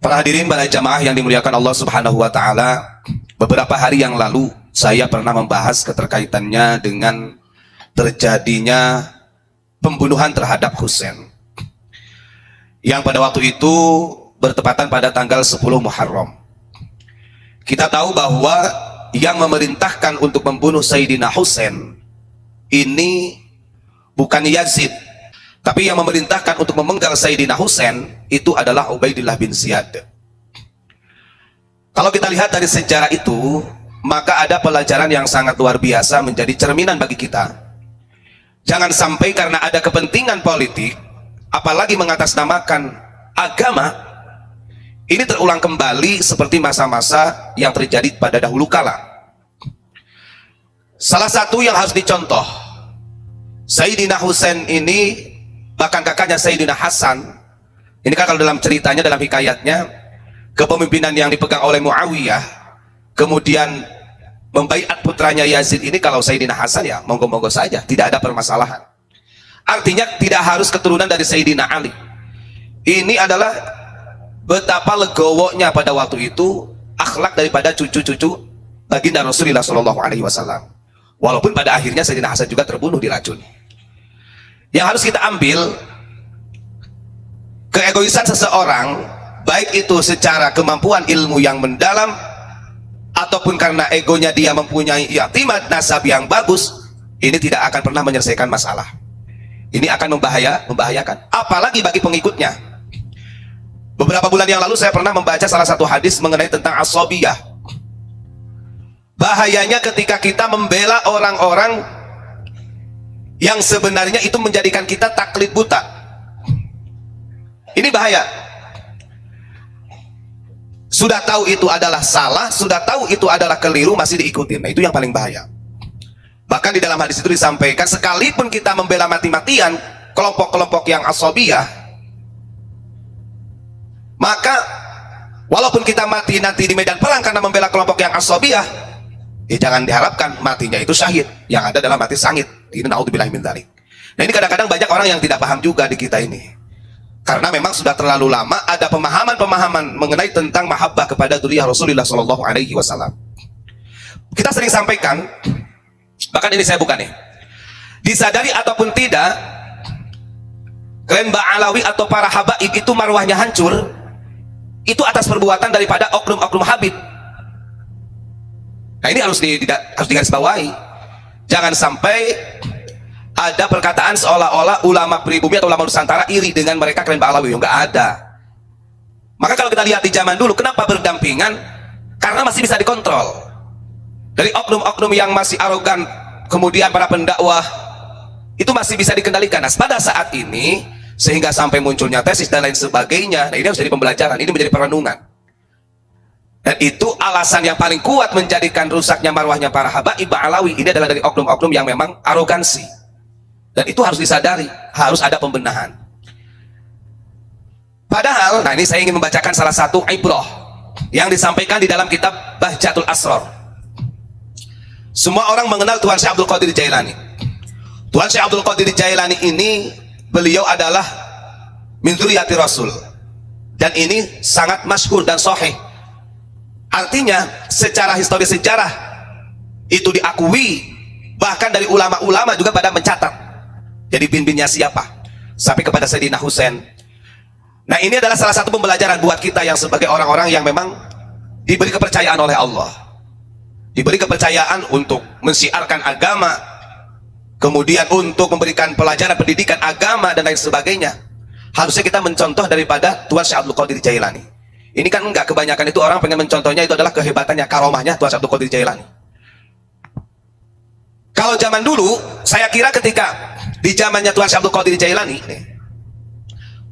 Para hadirin, para jamaah yang dimuliakan Allah Subhanahu wa taala, beberapa hari yang lalu saya pernah membahas keterkaitannya dengan terjadinya pembunuhan terhadap Husain yang pada waktu itu bertepatan pada tanggal 10 Muharram. Kita tahu bahwa yang memerintahkan untuk membunuh Sayyidina Husain ini bukan Yazid, tapi yang memerintahkan untuk memenggal Sayyidina Husain itu adalah Ubaidillah bin Ziyad. Kalau kita lihat dari sejarah itu, maka ada pelajaran yang sangat luar biasa menjadi cerminan bagi kita. Jangan sampai karena ada kepentingan politik, apalagi mengatasnamakan agama, ini terulang kembali seperti masa-masa yang terjadi pada dahulu kala. Salah satu yang harus dicontoh, Sayyidina Husain ini, bahkan kakaknya Sayyidina Hasan, ini kan kalau dalam ceritanya, dalam hikayatnya, kepemimpinan yang dipegang oleh Muawiyah, kemudian membaiat putranya Yazid ini. Kalau Sayyidina Hasan ya monggo-monggo saja, tidak ada permasalahan. Artinya tidak harus keturunan dari Sayyidina Ali. Ini adalah betapa legowonya pada waktu itu akhlak daripada cucu-cucu baginda Rasulullah SAW. Walaupun pada akhirnya Sayyidina Hasan juga terbunuh diracun. Yang harus kita ambil, keegoisan seseorang, baik itu secara kemampuan ilmu yang mendalam ataupun karena egonya dia mempunyai i'timad nasab yang bagus, ini tidak akan pernah menyelesaikan masalah. Ini akan membahayakan, apalagi bagi pengikutnya. Beberapa bulan yang lalu saya pernah membaca salah satu hadis mengenai tentang as-sabiyah. Bahayanya ketika kita membela orang-orang yang sebenarnya itu menjadikan kita taklid buta. Ini bahaya. Sudah tahu itu adalah salah, sudah tahu itu adalah keliru, masih diikutin. Nah, itu yang paling bahaya. Bahkan di dalam hadis itu disampaikan, sekalipun kita membela mati-matian kelompok-kelompok yang as-sabiyah, maka walaupun kita mati nanti di medan perang karena membela kelompok yang as-sabiyah, jangan diharapkan matinya itu syahid, yang ada dalam mati sangit. Ini naudzubillahi min dzalik. Nah, ini kadang-kadang banyak orang yang tidak paham juga di kita ini. Karena memang sudah terlalu lama ada pemahaman-pemahaman mengenai tentang mahabbah kepada dzurriyyah Rasulullah SAW. Kita sering sampaikan, bahkan ini saya bukan nih, disadari ataupun tidak, klan Ba'alawi atau para habaib itu marwahnya hancur, itu atas perbuatan daripada oknum-oknum Habib. Nah, ini harus digarisbawahi. Jangan sampai ada perkataan seolah-olah ulama pribumi atau ulama Nusantara iri dengan mereka klan Ba'alawi. Enggak ada. Maka kalau kita lihat di zaman dulu, kenapa berdampingan? Karena masih bisa dikontrol. Dari oknum-oknum yang masih arogan, kemudian para pendakwah, itu masih bisa dikendalikan. Nah, pada saat ini, sehingga sampai munculnya tesis dan lain sebagainya, nah ini harus jadi pembelajaran, ini menjadi perenungan. Dan itu alasan yang paling kuat menjadikan rusaknya marwahnya para habaib Ba'alawi, ini adalah dari oknum-oknum yang memang arogansi. Dan itu harus disadari, harus ada pembenahan. Padahal, nah ini saya ingin membacakan salah satu ibrah yang disampaikan di dalam kitab Bahjatul Asrar. Semua orang mengenal Tuan Syekh Abdul Qadir Jailani. Tuan Syekh Abdul Qadir Jailani ini, beliau adalah min dzurriyyati Rasul. Dan ini sangat masyhur dan sahih. Artinya, secara historis sejarah itu diakui, bahkan dari ulama-ulama juga pada mencatat. Jadi bin-binnya siapa? Sampai kepada Sayyidina Husain. Nah, ini adalah salah satu pembelajaran buat kita yang sebagai orang-orang yang memang diberi kepercayaan oleh Allah, diberi kepercayaan untuk mensiarkan agama, kemudian untuk memberikan pelajaran pendidikan agama dan lain sebagainya. Harusnya kita mencontoh daripada Tuan Syekh Abdul Qadir Jailani. Ini kan enggak, kebanyakan itu orang pengen mencontohnya itu adalah kehebatannya, karomahnya Tuan Syekh Abdul Qadir Jailani. Kalau zaman dulu, saya kira ketika di zamannya Tuan Syekh Abdul Qadir Jailani,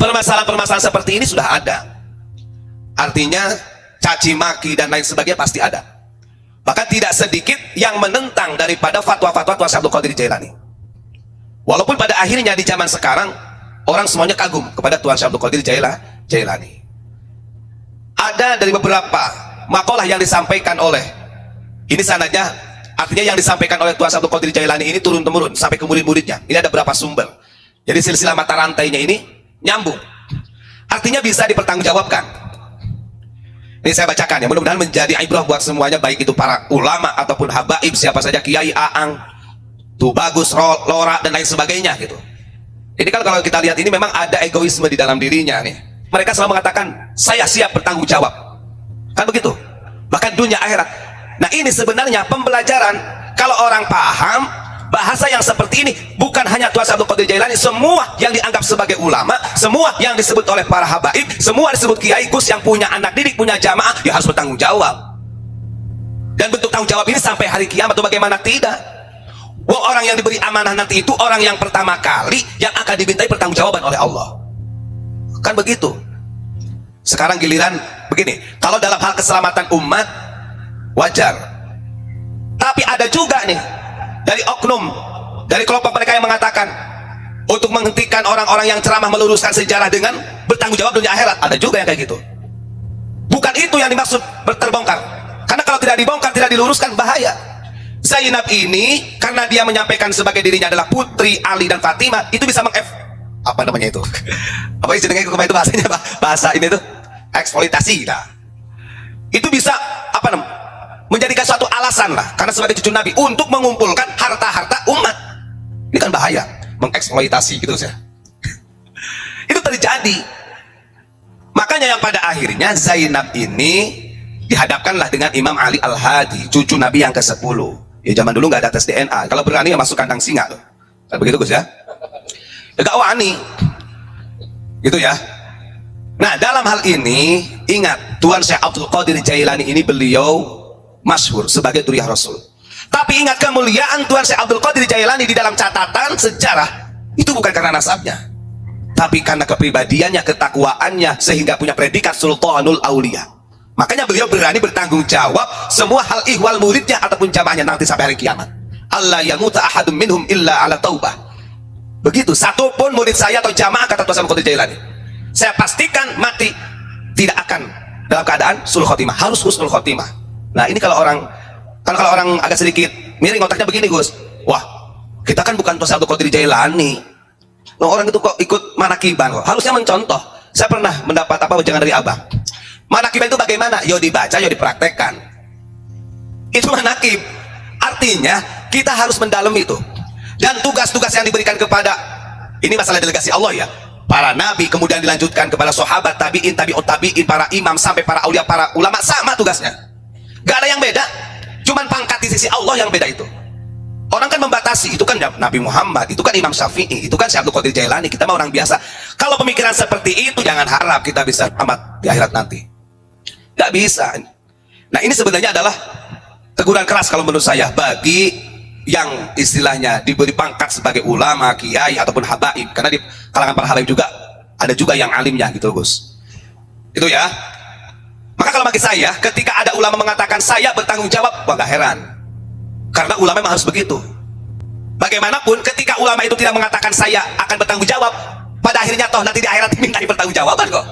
permasalahan-permasalahan seperti ini sudah ada. Artinya caci maki dan lain sebagainya pasti ada. Bahkan tidak sedikit yang menentang daripada fatwa-fatwa Tuan Syekh Abdul Qadir Jailani. Walaupun pada akhirnya di zaman sekarang orang semuanya kagum kepada Tuan Syekh Abdul Qadir Jailani. Ada dari beberapa makalah yang disampaikan oleh, ini sanadnya, artinya yang disampaikan oleh Tuan Syekh Abdul Qadir Jailani ini turun-temurun sampai ke murid-muridnya. Ini ada berapa sumber. Jadi silsilah mata rantainya ini nyambung. Artinya bisa dipertanggungjawabkan. Ini saya bacakan ya, mudah-mudahan menjadi ibrah buat semuanya, baik itu para ulama ataupun habaib, siapa saja, kiai, aang, tuh bagus, lora dan lain sebagainya gitu. Ini kan kalau kita lihat ini memang ada egoisme di dalam dirinya nih. Mereka selalu mengatakan saya siap bertanggung jawab, kan begitu, bahkan dunia akhirat. Nah ini sebenarnya pembelajaran. Kalau orang paham bahasa yang seperti ini, bukan hanya Tuan Syekh Abdul Qadir Jailani, semua yang dianggap sebagai ulama, semua yang disebut oleh para habaib, semua disebut kiai gus yang punya anak didik, punya jamaah, ya harus bertanggung jawab. Dan bentuk tanggung jawab ini sampai hari kiamat atau bagaimana tidak? Wah, orang yang diberi amanah nanti itu orang yang pertama kali yang akan dimintai pertanggungjawaban oleh Allah, kan begitu. Sekarang giliran begini, kalau dalam hal keselamatan umat wajar, tapi ada juga nih dari oknum, dari kelompok mereka yang mengatakan untuk menghentikan orang-orang yang ceramah meluruskan sejarah dengan bertanggung jawab dunia akhirat. Ada juga yang kayak gitu. Bukan itu yang dimaksud terbongkar, karena kalau tidak dibongkar, tidak diluruskan, bahaya. Zainab ini karena dia menyampaikan sebagai dirinya adalah putri Ali dan Fatimah, itu bisa apa namanya itu apa istilahnya itu, itu bahasanya, bahasa ini tuh eksploitasi lah. Itu bisa apa namanya, menjadikan suatu alasan lah, karena sebagai cucu Nabi untuk mengumpulkan harta-harta umat. Ini kan bahaya, mengeksploitasi gitu ya. Itu terjadi. Makanya yang pada akhirnya Zainab ini dihadapkanlah dengan Imam Ali Al-Hadi, cucu Nabi yang ke-10. Ya zaman dulu nggak ada tes DNA, kalau berani ya masuk kandang singa tuh. Kan begitu Gus ya. Ya gak wani. Gitu ya. Nah, dalam hal ini ingat, Tuan Syekh Abdul Qadir Jailani ini beliau masyhur sebagai Duriyah Rasul. Tapi ingat, kemuliaan Tuan Syekh Abdul Qadir Jailani di dalam catatan sejarah itu bukan karena nasabnya, tapi karena kepribadiannya, ketakwaannya, sehingga punya predikat Sultanul Aulia. Makanya beliau berani bertanggung jawab semua hal ihwal muridnya ataupun jamaahnya nanti sampai hari kiamat. Allah yamuta ahadum minhum illa ala taubah. Begitu, satupun murid saya atau jamaah, kata Tuan Syekh Abdul Qadir Jailani, saya pastikan mati tidak akan dalam keadaan sul khotimah, harus husnul khotimah. Nah ini kalau orang agak sedikit miring otaknya begini Gus, wah kita kan bukan Tuan Syekh Abdul Qadir Jailani, orang itu kok ikut manakiban kok, harusnya mencontoh. Saya pernah mendapat wejangan dari abang, manakiban itu bagaimana? Yo dibaca, yo dipraktekkan, itu manakib. Artinya kita harus mendalam itu. Dan tugas-tugas yang diberikan kepada, ini masalah delegasi Allah ya, para nabi, kemudian dilanjutkan kepada sahabat, tabi'in, tabi'ut tabi'in, para imam, sampai para aulia, para ulama, sama tugasnya. Gak ada yang beda, cuman pangkat di sisi Allah yang beda itu. Orang kan membatasi, itu kan Nabi Muhammad, itu kan Imam Syafi'i, itu kan Syekh Abdul Qadir Jailani, kita mah orang biasa. Kalau pemikiran seperti itu, jangan harap kita bisa amat di akhirat nanti. Gak bisa. Nah ini sebenarnya adalah teguran keras kalau menurut saya bagi yang istilahnya diberi pangkat sebagai ulama, kiai ataupun habaib, karena di kalangan para habaib juga ada juga yang alimnya gitu Gus. Itu ya. Maka kalau bagi saya, ketika ada ulama mengatakan saya bertanggung jawab, wah gak heran, karena ulama memang harus begitu. Bagaimanapun ketika ulama itu tidak mengatakan saya akan bertanggung jawab, pada akhirnya toh nanti di akhirat dimintai pertanggung jawaban kok.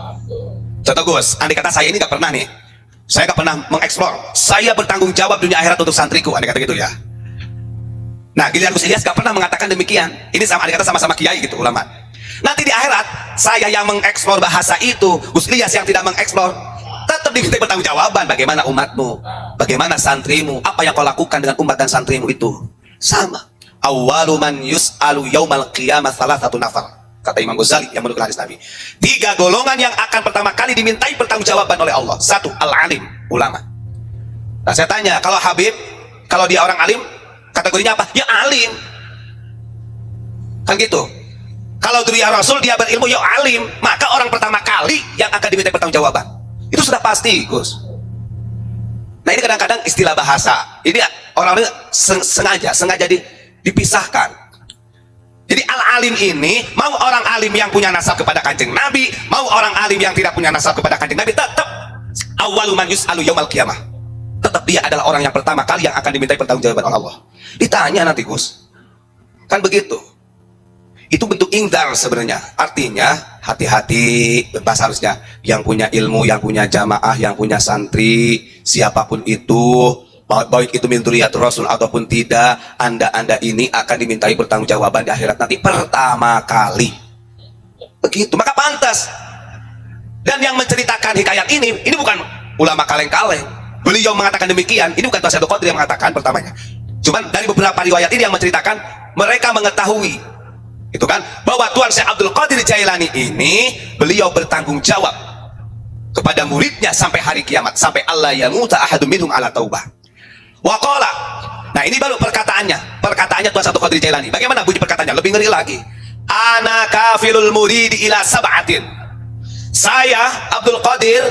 Contoh Gus, andai kata saya ini gak pernah nih, saya gak pernah mengeksplor, saya bertanggung jawab dunia akhirat untuk santriku, andai kata gitu ya. Nah, giliran Gus Ilyas gak pernah mengatakan demikian. Ini sama, kata sama-sama kiai gitu, ulama. Nanti di akhirat, saya yang mengeksplor bahasa itu, Gus Ilyas yang tidak mengeksplor, tetap diminta pertanggungjawaban. Bagaimana umatmu, bagaimana santrimu, apa yang kau lakukan dengan umat dan santrimu itu sama. Awwalu man yus'alu yaumal qiyamah salasatu nafar, kata Imam Ghazali yang menukil hadis Nabi. 3 golongan yang akan pertama kali dimintai pertanggungjawaban oleh Allah. 1, al-alim, ulama. Nah saya tanya, kalau Habib, kalau dia orang alim, kategorinya apa? Ya alim, kan gitu. Kalau Duriyah Rasul dia berilmu, ya alim, maka orang pertama kali yang akan diminta pertanggungjawaban itu sudah pasti Gus. Nah ini kadang-kadang istilah bahasa ini orang-orang sengaja dipisahkan. Jadi al-alim ini, mau orang alim yang punya nasab kepada kanjeng Nabi, mau orang alim yang tidak punya nasab kepada kanjeng Nabi, tetap awwalu man yus'alu yaumal qiyamah, tetap dia adalah orang yang pertama kali yang akan dimintai pertanggungjawaban oleh Allah. Ditanya nanti Gus, kan begitu. Itu bentuk ingdar sebenarnya, artinya hati-hati, bahasa harusnya yang punya ilmu, yang punya jamaah, yang punya santri, siapapun itu, baik itu min dzurriyyatir Rasul ataupun tidak, anda ini akan dimintai pertanggungjawaban di akhirat nanti pertama kali. Begitu, maka pantas. Dan yang menceritakan hikayat ini bukan ulama kaleng-kaleng. Beliau mengatakan demikian. Ini bukan Tuan Syekh Abdul Qadir yang mengatakan pertamanya. Cuman dari beberapa riwayat ini yang menceritakan mereka mengetahui itu kan bahwa Tuan Syekh Abdul Qadir Jailani ini beliau bertanggung jawab kepada muridnya sampai hari kiamat, sampai Allah yamuta ahadum minhum ala taubah. Wa qala. Nah, ini baru perkataannya Tuan Syekh Abdul Qadir Jailani. Bagaimana bunyi perkataannya? Lebih ngeri lagi. Ana kafilul muridi ila sab'atin. Saya Abdul Qadir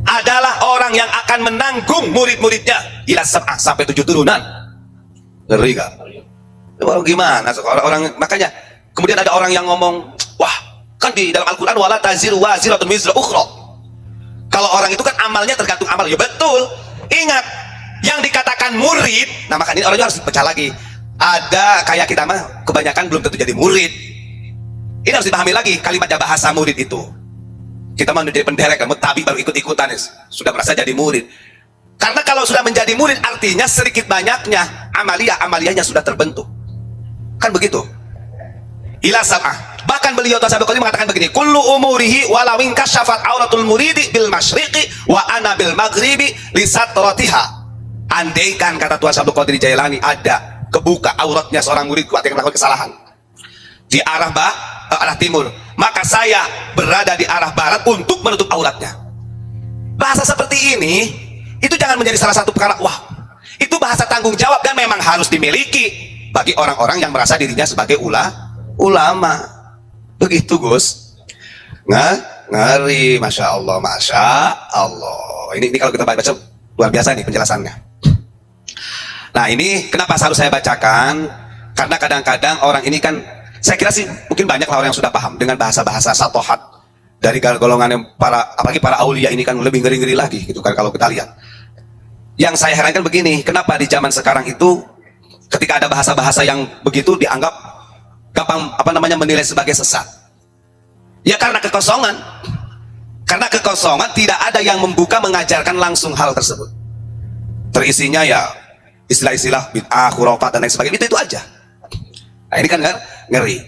adalah orang yang akan menanggung murid-muridnya ila sab'ah, sampai 7 turunan. Ngeri gak? Gimana orang makanya kemudian ada orang yang ngomong, wah, kan di dalam Al-Qur'an wala taziru waziratun wizra ukhra. Kalau orang itu kan amalnya tergantung amal. Ya betul. Ingat, yang dikatakan murid, nah makanya orangnya harus pecah lagi. Ada kayak kita mah kebanyakan belum tentu jadi murid. Ini harus dipahami lagi kalimatnya bahasa murid itu. Kita mau menjadi penderek, mutabi baru ikut-ikutan sudah merasa jadi murid. Karena kalau sudah menjadi murid artinya sedikit banyaknya amaliyahnya sudah terbentuk. Kan begitu. Ila sab'ah. Bahkan beliau Tuan Syekh Abdul Qadir mengatakan begini, kullu umurihi walawin kasyafat auratul muridi bil masyriqi wa ana bil maghribi li satratiha. Andaikan kata Tuan Syekh Abdul Qadir Jailani ada kebuka auratnya seorang murid yang melakukan kesalahan di arah timur, maka saya berada di arah barat untuk menutup auratnya. Bahasa seperti ini itu jangan menjadi salah satu perkara, wah, itu bahasa tanggung jawab dan memang harus dimiliki bagi orang-orang yang merasa dirinya sebagai ulama. Begitu Gus. Ngeri, masya Allah, masya Allah. Ini kalau kita baca luar biasa nih penjelasannya. Nah, ini kenapa harus saya bacakan? Karena kadang-kadang orang ini kan, saya kira sih mungkin banyak lah orang yang sudah paham dengan bahasa-bahasa satohat dari golongan yang apalagi para aulia ini kan lebih ngeri-ngeri lagi gitu kan kalau kita lihat. Yang saya herankan begini, kenapa di zaman sekarang itu ketika ada bahasa-bahasa yang begitu dianggap gampang menilai sebagai sesat? Ya karena kekosongan. Karena kekosongan, tidak ada yang membuka mengajarkan langsung hal tersebut. Terisinya ya istilah-istilah bid'ah, khurafat dan lain sebagainya, itu aja. Nah, ini kan ngeri.